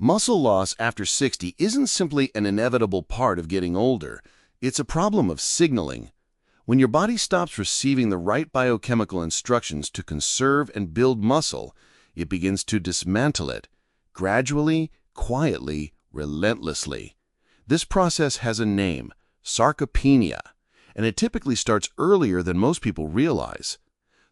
Muscle loss after 60 isn't simply an inevitable part of getting older. It's a problem of signaling. When your body stops receiving the right biochemical instructions to conserve and build muscle, it begins to dismantle it, gradually, quietly, relentlessly. This process has a name, sarcopenia, and it typically starts earlier than most people realize.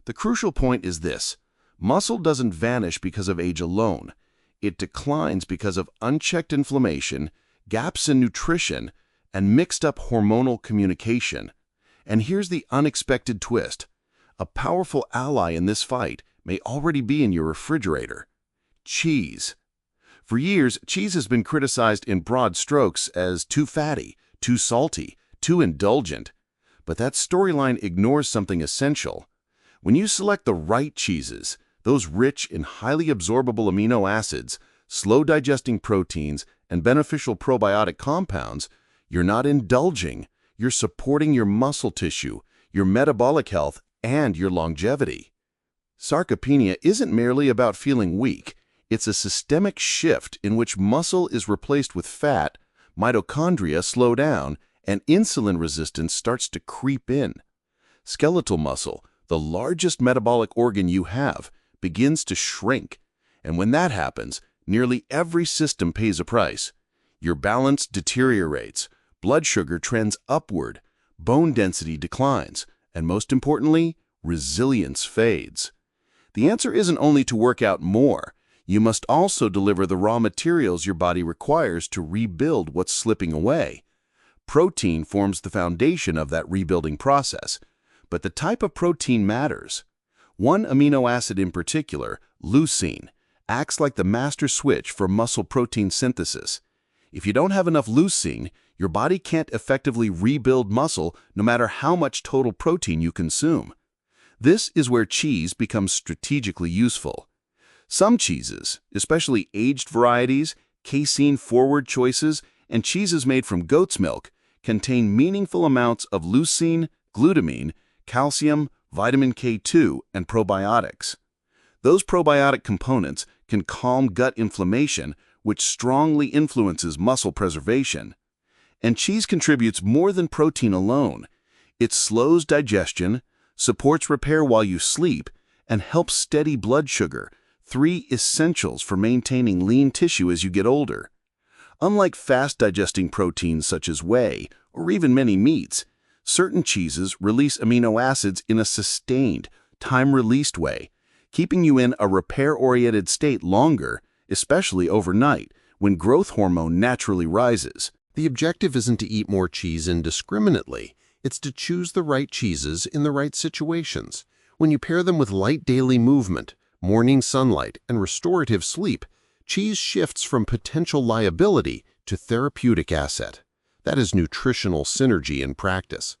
The crucial point is this: muscle doesn't vanish because of age alone. It declines because of unchecked inflammation, gaps in nutrition, and mixed-up hormonal communication. And here's the unexpected twist. A powerful ally in this fight may already be in your refrigerator: cheese. For years, cheese has been criticized in broad strokes as too fatty, too salty, too indulgent. But that storyline ignores something essential. When you select the right cheeses, those rich in highly absorbable amino acids, slow-digesting proteins, and beneficial probiotic compounds, you're not indulging. You're supporting your muscle tissue, your metabolic health, and your longevity. Sarcopenia isn't merely about feeling weak. It's a systemic shift in which muscle is replaced with fat, mitochondria slow down, and insulin resistance starts to creep in. Skeletal muscle, the largest metabolic organ you have, begins to shrink. And when that happens, nearly every system pays a price. Your balance deteriorates, blood sugar trends upward, bone density declines, and most importantly, resilience fades. The answer isn't only to work out more. You must also deliver the raw materials your body requires to rebuild what's slipping away. Protein forms the foundation of that rebuilding process, but the type of protein matters. One amino acid in particular, leucine, acts like the master switch for muscle protein synthesis. If you don't have enough leucine, your body can't effectively rebuild muscle no matter how much total protein you consume. This is where cheese becomes strategically useful. Some cheeses, especially aged varieties, casein-forward choices, and cheeses made from goat's milk, contain meaningful amounts of leucine, glutamine, calcium, vitamin K2, and probiotics. Those probiotic components can calm gut inflammation, which strongly influences muscle preservation. And cheese contributes more than protein alone. It slows digestion, supports repair while you sleep, and helps steady blood sugar, three essentials for maintaining lean tissue as you get older. Unlike fast-digesting proteins such as whey, or even many meats, certain cheeses release amino acids in a sustained, time-released way, keeping you in a repair-oriented state longer, especially overnight, when growth hormone naturally rises. The objective isn't to eat more cheese indiscriminately. It's to choose the right cheeses in the right situations. When you pair them with light daily movement, morning sunlight, and restorative sleep, cheese shifts from potential liability to therapeutic asset. That is nutritional synergy in practice.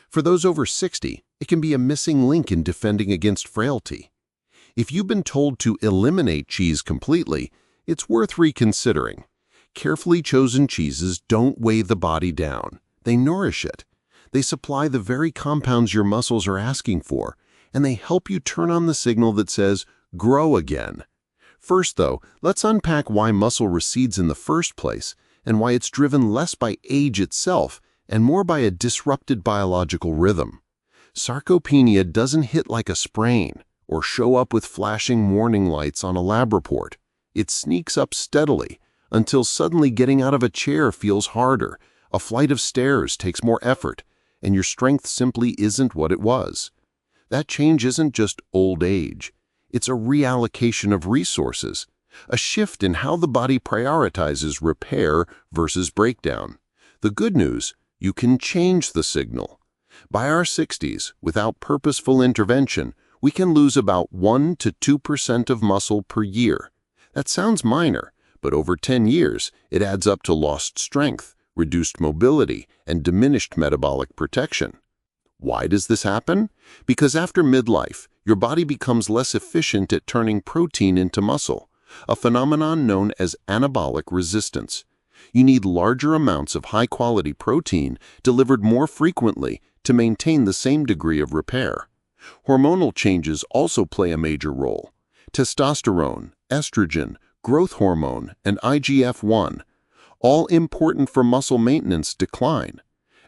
For those over 60, it can be a missing link in defending against frailty. If you've been told to eliminate cheese completely, it's worth reconsidering. Carefully chosen cheeses don't weigh the body down. They nourish it. They supply the very compounds your muscles are asking for, and they help you turn on the signal that says, grow again. First, though, let's unpack why muscle recedes in the first place and why it's driven less by age itself and more by a disrupted biological rhythm. Sarcopenia doesn't hit like a sprain or show up with flashing warning lights on a lab report. It sneaks up steadily until suddenly getting out of a chair feels harder, a flight of stairs takes more effort, and your strength simply isn't what it was. That change isn't just old age. It's a reallocation of resources, a shift in how the body prioritizes repair versus breakdown. The good news, you can change the signal. By our 60s, without purposeful intervention, we can lose about 1 to 2% of muscle per year. That sounds minor, but over 10 years, it adds up to lost strength, reduced mobility, and diminished metabolic protection. Why does this happen? Because after midlife, your body becomes less efficient at turning protein into muscle, a phenomenon known as anabolic resistance. You need larger amounts of high-quality protein delivered more frequently to maintain the same degree of repair. Hormonal changes also play a major role. Testosterone, estrogen, growth hormone, and IGF-1, all important for muscle maintenance, decline.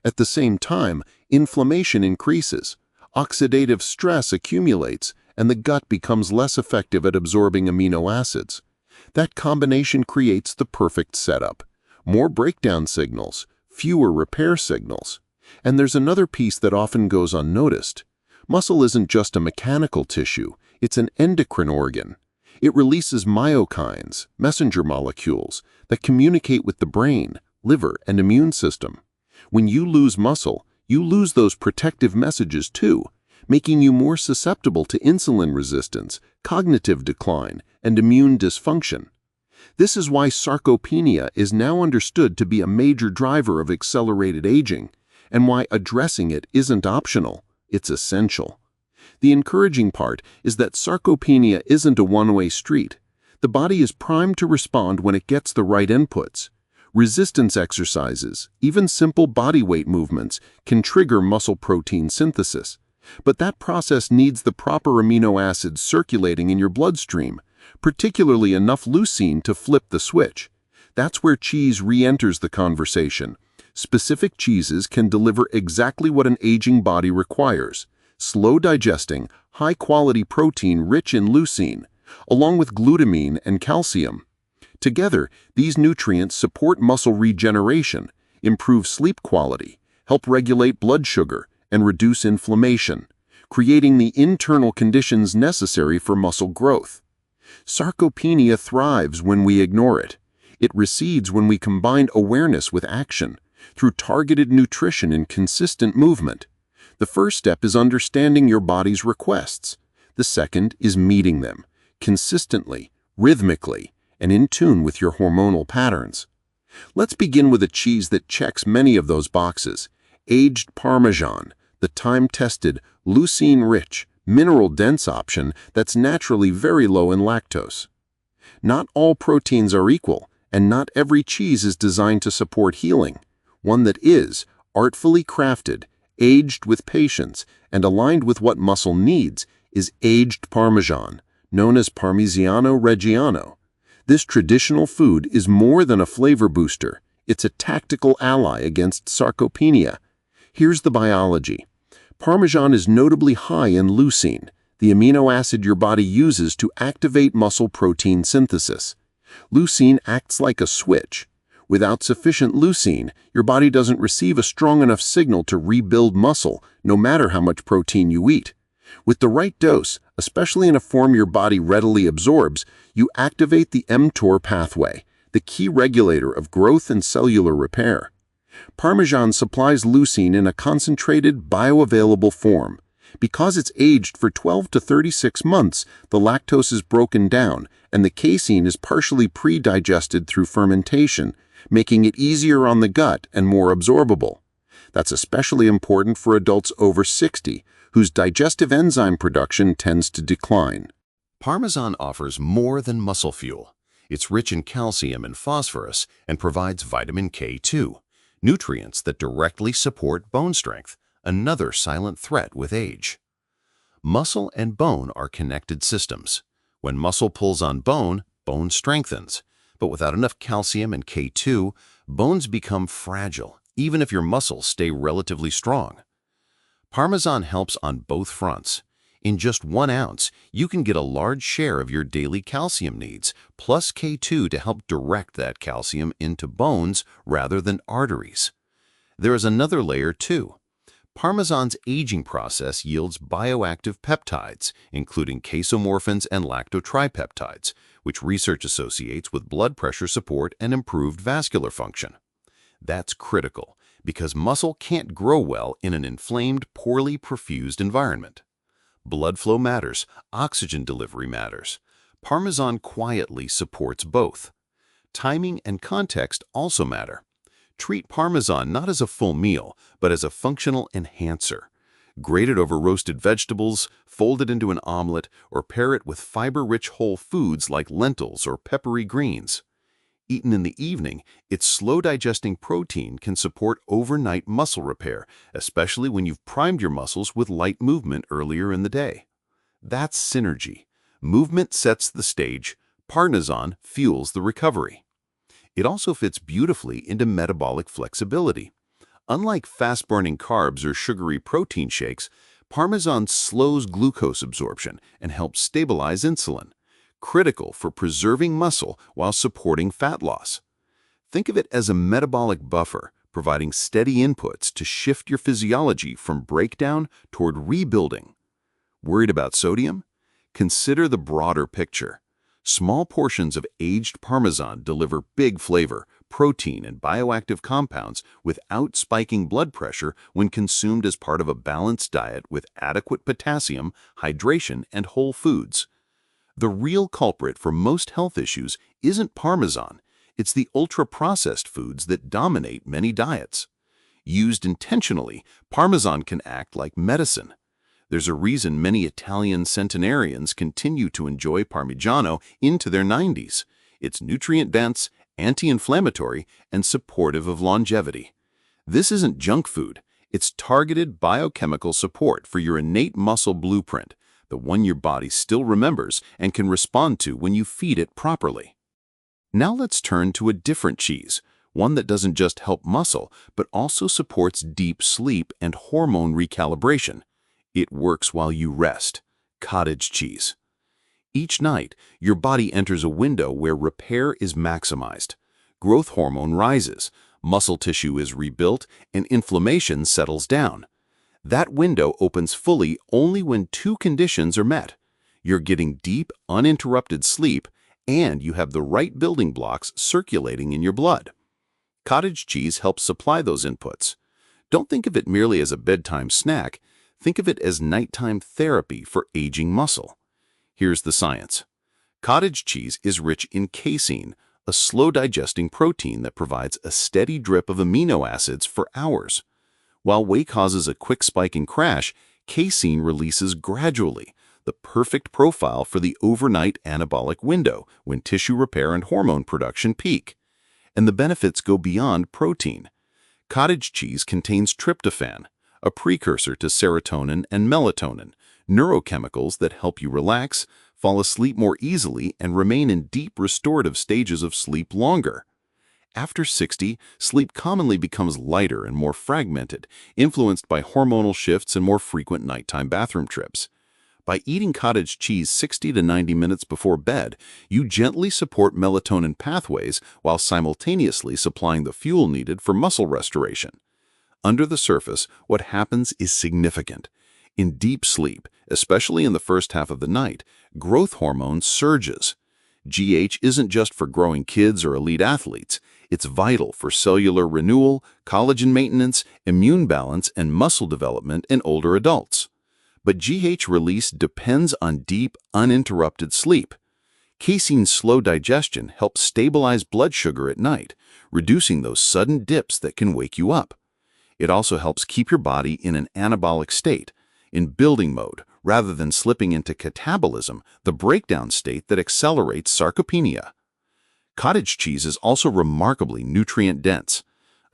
At the same time, inflammation increases, oxidative stress accumulates, and the gut becomes less effective at absorbing amino acids. That combination creates the perfect setup. More breakdown signals, fewer repair signals. And there's another piece that often goes unnoticed. Muscle isn't just a mechanical tissue, it's an endocrine organ. It releases myokines, messenger molecules, that communicate with the brain, liver, and immune system. When you lose muscle, you lose those protective messages too, making you more susceptible to insulin resistance, cognitive decline, and immune dysfunction. This is why sarcopenia is now understood to be a major driver of accelerated aging, and why addressing it isn't optional, it's essential. The encouraging part is that sarcopenia isn't a one-way street. The body is primed to respond when it gets the right inputs. Resistance exercises, even simple body weight movements, can trigger muscle protein synthesis. But that process needs the proper amino acids circulating in your bloodstream, particularly enough leucine to flip the switch. That's where cheese re-enters the conversation. Specific cheeses can deliver exactly what an aging body requires: slow-digesting, high-quality protein rich in leucine, along with glutamine and calcium. Together, these nutrients support muscle regeneration, improve sleep quality, help regulate blood sugar, and reduce inflammation, creating the internal conditions necessary for muscle growth. Sarcopenia thrives when we ignore it. It recedes when we combine awareness with action, through targeted nutrition and consistent movement. The first step is understanding your body's requests. The second is meeting them, consistently, rhythmically, and in tune with your hormonal patterns. Let's begin with a cheese that checks many of those boxes: aged Parmesan, the time-tested, leucine-rich, mineral-dense option that's naturally very low in lactose. Not all proteins are equal, and not every cheese is designed to support healing. One that is, artfully crafted, aged with patience, and aligned with what muscle needs, is aged Parmesan, known as Parmigiano Reggiano. This traditional food is more than a flavor booster. It's a tactical ally against sarcopenia. Here's the biology. Parmesan is notably high in leucine, the amino acid your body uses to activate muscle protein synthesis. Leucine acts like a switch. Without sufficient leucine, your body doesn't receive a strong enough signal to rebuild muscle, no matter how much protein you eat. With the right dose, especially in a form your body readily absorbs, you activate the mTOR pathway, the key regulator of growth and cellular repair. Parmesan supplies leucine in a concentrated, bioavailable form. Because it's aged for 12 to 36 months, the lactose is broken down, and the casein is partially pre-digested through fermentation, making it easier on the gut and more absorbable. That's especially important for adults over 60, whose digestive enzyme production tends to decline. Parmesan offers more than muscle fuel. It's rich in calcium and phosphorus and provides vitamin K2, nutrients that directly support bone strength, another silent threat with age. Muscle and bone are connected systems. When muscle pulls on bone, bone strengthens. But without enough calcium and K2, bones become fragile, even if your muscles stay relatively strong. Parmesan helps on both fronts. In just 1 ounce, you can get a large share of your daily calcium needs, plus K2 to help direct that calcium into bones rather than arteries. There is another layer too. Parmesan's aging process yields bioactive peptides, including casomorphins and lactotripeptides, which research associates with blood pressure support and improved vascular function. That's critical, because muscle can't grow well in an inflamed, poorly perfused environment. Blood flow matters, oxygen delivery matters. Parmesan quietly supports both. Timing and context also matter. Treat Parmesan not as a full meal, but as a functional enhancer. Grate it over roasted vegetables, fold it into an omelet, or pair it with fiber-rich whole foods like lentils or peppery greens. Eaten in the evening, its slow-digesting protein can support overnight muscle repair, especially when you've primed your muscles with light movement earlier in the day. That's synergy. Movement sets the stage, Parmesan fuels the recovery. It also fits beautifully into metabolic flexibility. Unlike fast-burning carbs or sugary protein shakes, Parmesan slows glucose absorption and helps stabilize insulin, critical for preserving muscle while supporting fat loss. Think of it as a metabolic buffer, providing steady inputs to shift your physiology from breakdown toward rebuilding. Worried about sodium? Consider the broader picture. Small portions of aged Parmesan deliver big flavor, protein, and bioactive compounds without spiking blood pressure when consumed as part of a balanced diet with adequate potassium, hydration, and whole foods. The real culprit for most health issues isn't Parmesan, it's the ultra-processed foods that dominate many diets. Used intentionally, Parmesan can act like medicine. There's a reason many Italian centenarians continue to enjoy Parmigiano into their 90s. It's nutrient-dense, anti-inflammatory, and supportive of longevity. This isn't junk food. It's targeted biochemical support for your innate muscle blueprint, the one your body still remembers and can respond to when you feed it properly. Now let's turn to a different cheese, one that doesn't just help muscle, but also supports deep sleep and hormone recalibration. It works while you rest. Cottage cheese. Each night, your body enters a window where repair is maximized. Growth hormone rises, muscle tissue is rebuilt, and inflammation settles down. That window opens fully only when two conditions are met. You're getting deep, uninterrupted sleep, and you have the right building blocks circulating in your blood. Cottage cheese helps supply those inputs. Don't think of it merely as a bedtime snack. Think of it as nighttime therapy for aging muscle. Here's the science. Cottage cheese is rich in casein, a slow-digesting protein that provides a steady drip of amino acids for hours. While whey causes a quick spike and crash, casein releases gradually, the perfect profile for the overnight anabolic window when tissue repair and hormone production peak. And the benefits go beyond protein. Cottage cheese contains tryptophan, a precursor to serotonin and melatonin, neurochemicals that help you relax, fall asleep more easily, and remain in deep restorative stages of sleep longer. After 60, sleep commonly becomes lighter and more fragmented, influenced by hormonal shifts and more frequent nighttime bathroom trips. By eating cottage cheese 60 to 90 minutes before bed, you gently support melatonin pathways while simultaneously supplying the fuel needed for muscle restoration. Under the surface, what happens is significant. In deep sleep, especially in the first half of the night, growth hormone surges. GH isn't just for growing kids or elite athletes. It's vital for cellular renewal, collagen maintenance, immune balance, and muscle development in older adults. But GH release depends on deep, uninterrupted sleep. Casein's slow digestion helps stabilize blood sugar at night, reducing those sudden dips that can wake you up. It also helps keep your body in an anabolic state, in building mode, rather than slipping into catabolism, the breakdown state that accelerates sarcopenia. Cottage cheese is also remarkably nutrient-dense.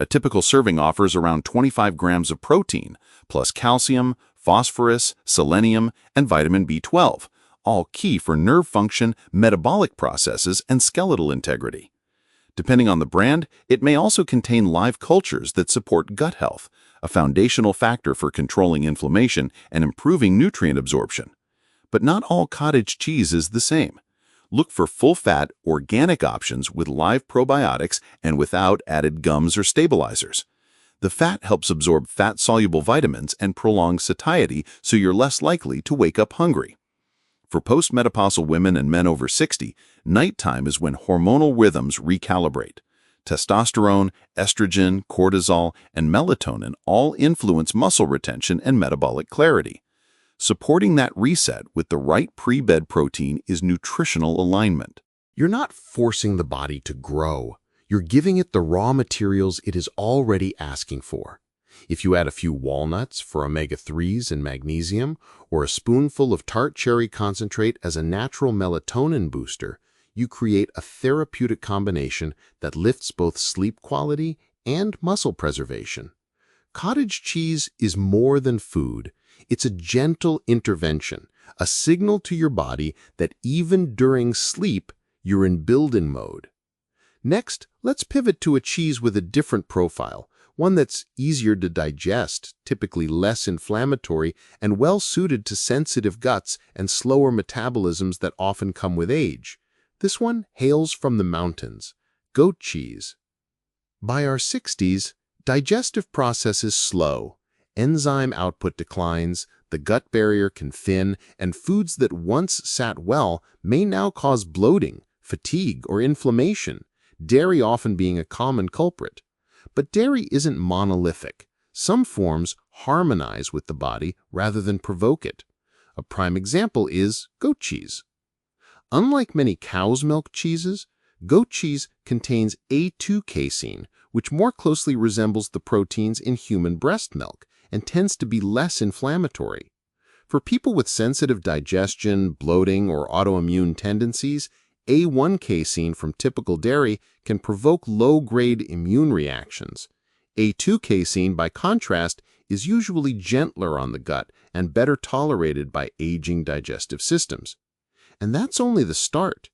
A typical serving offers around 25 grams of protein, plus calcium, phosphorus, selenium, and vitamin B12, all key for nerve function, metabolic processes, and skeletal integrity. Depending on the brand, it may also contain live cultures that support gut health, a foundational factor for controlling inflammation and improving nutrient absorption. But not all cottage cheese is the same. Look for full-fat, organic options with live probiotics and without added gums or stabilizers. The fat helps absorb fat-soluble vitamins and prolong satiety, so you're less likely to wake up hungry. For postmenopausal women and men over 60, nighttime is when hormonal rhythms recalibrate. Testosterone, estrogen, cortisol, and melatonin all influence muscle retention and metabolic clarity. Supporting that reset with the right pre-bed protein is nutritional alignment. You're not forcing the body to grow. You're giving it the raw materials it is already asking for. If you add a few walnuts for omega-3s and magnesium, or a spoonful of tart cherry concentrate as a natural melatonin booster, you create a therapeutic combination that lifts both sleep quality and muscle preservation. Cottage cheese is more than food. It's a gentle intervention, a signal to your body that even during sleep, You're in build-in mode. Next, let's pivot to a cheese with a different profile, one that's easier to digest, typically less inflammatory, and well-suited to sensitive guts and slower metabolisms that often come with age. This one hails from the mountains, goat cheese. By our 60s, digestive process is slow. Enzyme output declines, the gut barrier can thin, and foods that once sat well may now cause bloating, fatigue, or inflammation, dairy often being a common culprit. But dairy isn't monolithic. Some forms harmonize with the body rather than provoke it. A prime example is goat cheese. Unlike many cow's milk cheeses, goat cheese contains A2 casein, which more closely resembles the proteins in human breast milk and tends to be less inflammatory. For people with sensitive digestion, bloating, or autoimmune tendencies, A1 casein from typical dairy can provoke low-grade immune reactions. A2 casein, by contrast, is usually gentler on the gut and better tolerated by aging digestive systems. And that's only the start.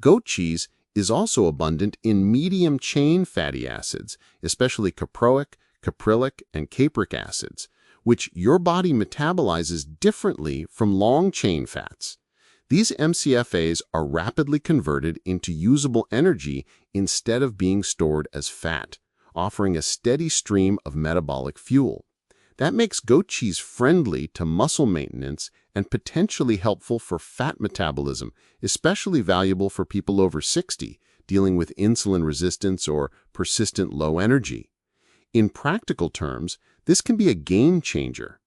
Goat cheese is also abundant in medium-chain fatty acids, especially caproic, caprylic, and capric acids, which your body metabolizes differently from long-chain fats. These MCFAs are rapidly converted into usable energy instead of being stored as fat, offering a steady stream of metabolic fuel. That makes goat cheese friendly to muscle maintenance and potentially helpful for fat metabolism, especially valuable for people over 60, dealing with insulin resistance or persistent low energy. In practical terms, this can be a game changer.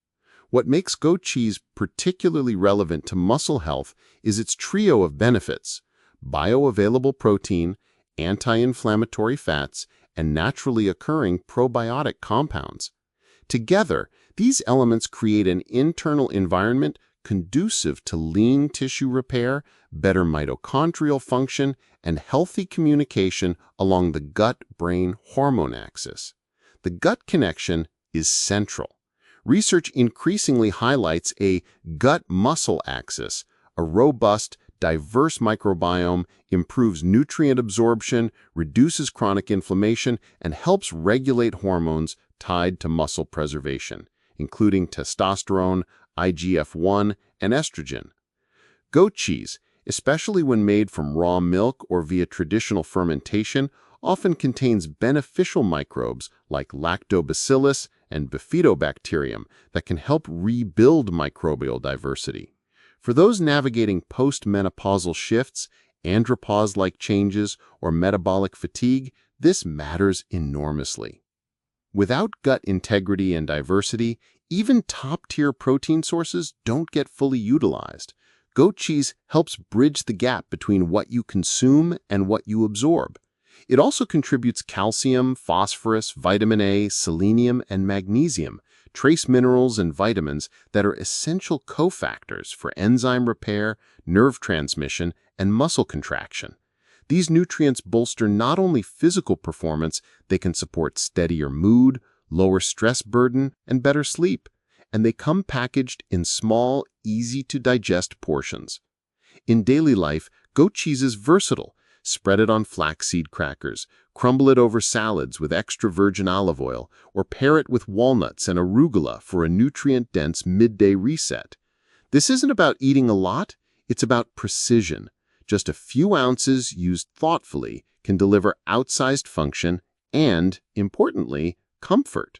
What makes goat cheese particularly relevant to muscle health is its trio of benefits: bioavailable protein, anti-inflammatory fats, and naturally occurring probiotic compounds. Together, these elements create an internal environment conducive to lean tissue repair, better mitochondrial function, and healthy communication along the gut-brain hormone axis. The gut connection is central. Research increasingly highlights a gut-muscle axis. A robust, diverse microbiome improves nutrient absorption, reduces chronic inflammation, and helps regulate hormones tied to muscle preservation, including testosterone, IGF-1, and estrogen. Goat cheese, especially when made from raw milk or via traditional fermentation, often contains beneficial microbes like lactobacillus and bifidobacterium that can help rebuild microbial diversity. For those navigating post-menopausal shifts, andropause-like changes, or metabolic fatigue, this matters enormously. Without gut integrity and diversity, even top-tier protein sources don't get fully utilized. Goat cheese helps bridge the gap between what you consume and what you absorb. It also contributes calcium, phosphorus, vitamin A, selenium, and magnesium, trace minerals and vitamins that are essential cofactors for enzyme repair, nerve transmission, and muscle contraction. These nutrients bolster not only physical performance, they can support steadier mood, lower stress burden, and better sleep. And they come packaged in small, easy-to-digest portions. In daily life, goat cheese is versatile. Spread it on flaxseed crackers, crumble it over salads with extra virgin olive oil, or pair it with walnuts and arugula for a nutrient-dense midday reset. This isn't about eating a lot, it's about precision. Just a few ounces used thoughtfully can deliver outsized function and, importantly, comfort.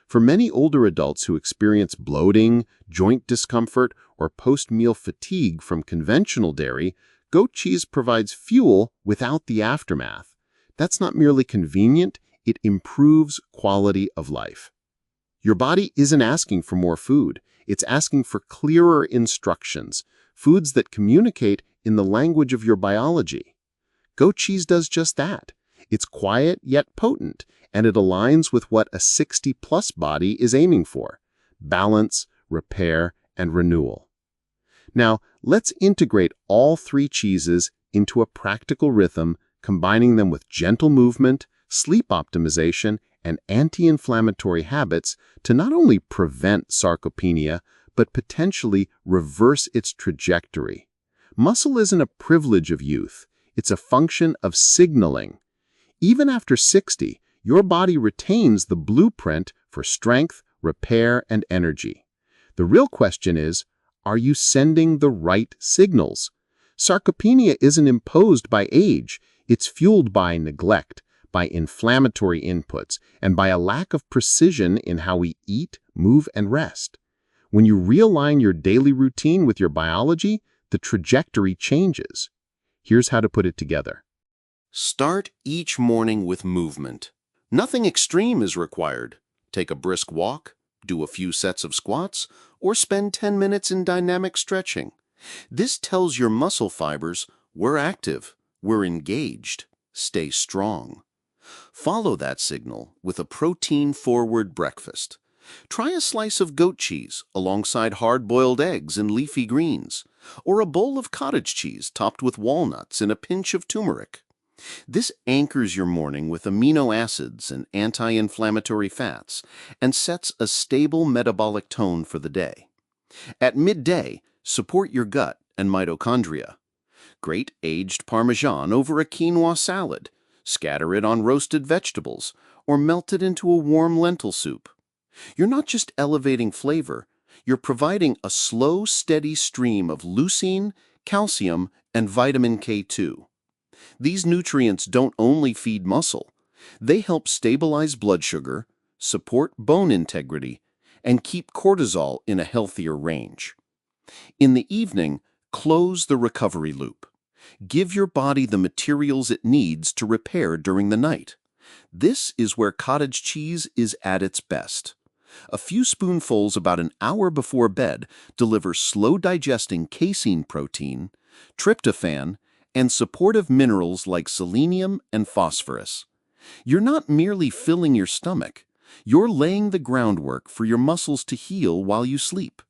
For many older adults who experience bloating, joint discomfort, or post-meal fatigue from conventional dairy, goat cheese provides fuel without the aftermath. That's not merely convenient, it improves quality of life. Your body isn't asking for more food, it's asking for clearer instructions, foods that communicate in the language of your biology. Goat cheese does just that. It's quiet yet potent, and it aligns with what a 60-plus body is aiming for: balance, repair, and renewal. Now, let's integrate all three cheeses into a practical rhythm, combining them with gentle movement, sleep optimization, and anti-inflammatory habits to not only prevent sarcopenia, but potentially reverse its trajectory. Muscle isn't a privilege of youth. It's a function of signaling. Even after 60, your body retains the blueprint for strength, repair, and energy. The real question is, are you sending the right signals? Sarcopenia isn't imposed by age. It's fueled by neglect, by inflammatory inputs, and by a lack of precision in how we eat, move, and rest. When you realign your daily routine with your biology, the trajectory changes. Here's how to put it together. Start each morning with movement. Nothing extreme is required. Take a brisk walk, do a few sets of squats, or spend 10 minutes in dynamic stretching. This tells your muscle fibers, we're active, we're engaged, stay strong. Follow that signal with a protein-forward breakfast. Try a slice of goat cheese alongside hard-boiled eggs and leafy greens, or a bowl of cottage cheese topped with walnuts and a pinch of turmeric. This anchors your morning with amino acids and anti-inflammatory fats and sets a stable metabolic tone for the day. At midday, support your gut and mitochondria. Grate aged parmesan over a quinoa salad, scatter it on roasted vegetables, or melt it into a warm lentil soup. You're not just elevating flavor, you're providing a slow, steady stream of leucine, calcium, and vitamin K2. These nutrients don't only feed muscle, they help stabilize blood sugar, support bone integrity, and keep cortisol in a healthier range. In the evening, close the recovery loop. Give your body the materials it needs to repair during the night. This is where cottage cheese is at its best. A few spoonfuls about an hour before bed deliver slow-digesting casein protein, tryptophan, and supportive minerals like selenium and phosphorus. You're not merely filling your stomach, you're laying the groundwork for your muscles to heal while you sleep.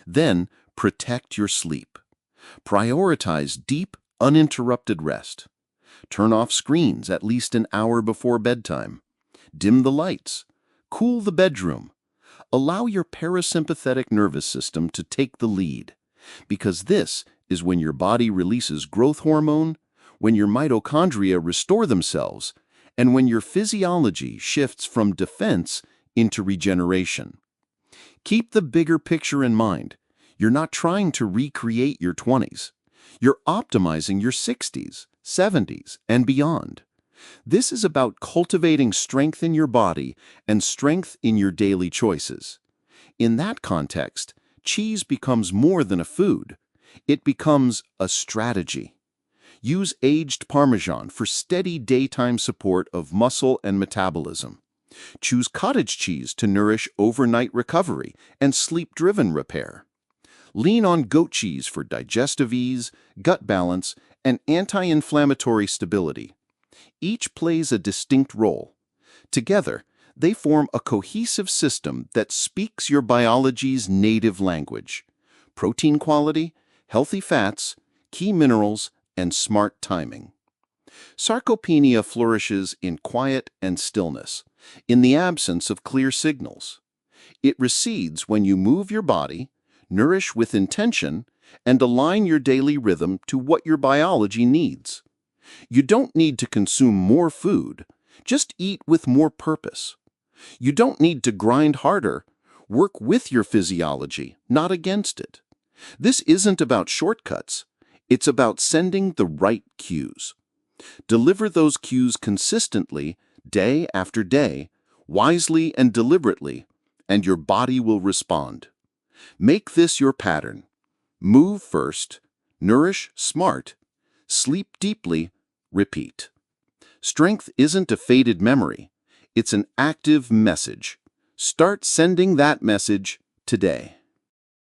Then, protect your sleep. Prioritize deep, uninterrupted rest. Turn off screens at least an hour before bedtime. Dim the lights. Cool the bedroom. Allow your parasympathetic nervous system to take the lead, because this is when your body releases growth hormone, when your mitochondria restore themselves, and when your physiology shifts from defense into regeneration. Keep the bigger picture in mind. You're not trying to recreate your 20s. You're optimizing your 60s, 70s, and beyond. This is about cultivating strength in your body and strength in your daily choices. In that context, cheese becomes more than a food. It becomes a strategy. Use aged Parmesan for steady daytime support of muscle and metabolism. Choose cottage cheese to nourish overnight recovery and sleep-driven repair. Lean on goat cheese for digestive ease, gut balance, and anti-inflammatory stability. Each plays a distinct role. Together, they form a cohesive system that speaks your biology's native language: protein quality, healthy fats, key minerals, and smart timing. Sarcopenia flourishes in quiet and stillness, in the absence of clear signals. It recedes when you move your body, nourish with intention, and align your daily rhythm to what your biology needs. You don't need to consume more food, just eat with more purpose. You don't need to grind harder, work with your physiology, not against it. This isn't about shortcuts, it's about sending the right cues. Deliver those cues consistently, day after day, wisely and deliberately, and your body will respond. Make this your pattern. Move first, nourish smart, sleep deeply, repeat. Strength isn't a faded memory, it's an active message. Start sending that message today.